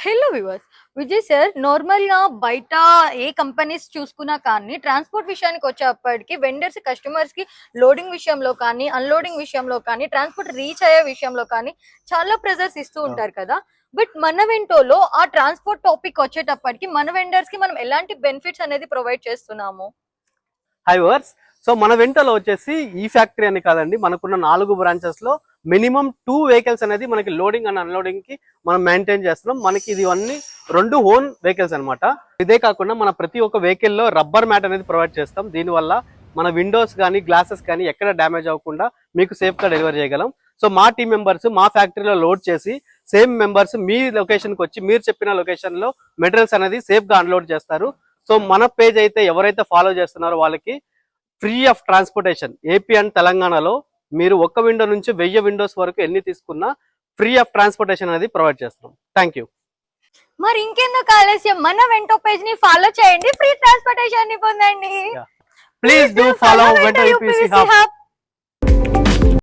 Hello viewers, Vijay sir normal గా బయట ఏ companies చూసుకున్నా కానీ ట్రాన్స్పోర్ట్ విషయానికి వచ్చేప్పటికి వెండర్స్ కస్టమర్స్ కి లోడింగ్ విషయంలో కానీ అన్లోడింగ్ విషయంలో కానీ ట్రాన్స్పోర్ట్ రీచ్ అయ్యే విషయంలో కానీ చాలా ప్రెజర్స్ ఇస్తూ ఉంటారు కదా. బట్ మన వెంటోలో ఆ ట్రాన్స్పోర్ట్ టాపిక్ వచ్చేటప్పటికి మన వెండర్స్ కి మనం ఎలాంటి బెనిఫిట్స్ అనేది ప్రొవైడ్ చేస్తున్నాము? High verse. సో మన వెంటలో వచ్చేసి ఈ ఫ్యాక్టరీ అని కాదండి, మనకున్న 4 బ్రాంచెస్ లో మినిమం 2 వెహికల్స్ అనేది మనకి లోడింగ్ అండ్ అన్లోడింగ్ కి మనం మెయింటైన్ చేస్తున్నాం. మనకి ఇది అన్ని 2 ఓన్ వెహికల్స్ అనమాట. ఇదే కాకుండా మన ప్రతి ఒక్క వెహికల్ లో రబ్బర్ మ్యాట్ అనేది ప్రొవైడ్ చేస్తాం. దీనివల్ల మన విండోస్ కానీ గ్లాసెస్ కానీ ఎక్కడ డ్యామేజ్ అవ్వకుండా మీకు సేఫ్ గా డెలివరీ చేయగలం. సో మా టీం మెంబర్స్ మా ఫ్యాక్టరీలో లోడ్ చేసి సేమ్ మెంబర్స్ మీ లొకేషన్ కి వచ్చి మీరు చెప్పిన లొకేషన్ లో మెటీరియల్స్ అనేది సేఫ్ గా అన్లోడ్ చేస్తారు. సో మన పేజ్ అయితే ఎవరైతే ఫాలో చేస్తున్నారో వాళ్ళకి free of transportation AP and తెలంగాణలో మీరు ఒక్క విండో నుంచి 1000 విండోస్ వరకు ఎన్ని తీసుకున్నా ఫ్రీ ఆఫ్ ట్రాన్స్పోర్టేషన్ అనేది ప్రొవైడ్ చేస్తున్నాం. Thank you. మరి ఇంకెందుకు ఆలస్యం, మన వెంటో పేజ్ ని ఫాలో చేయండి, ఫ్రీ ట్రాన్స్పోర్టేషన్ ని పొందండి. Please do follow Vento UPC hub.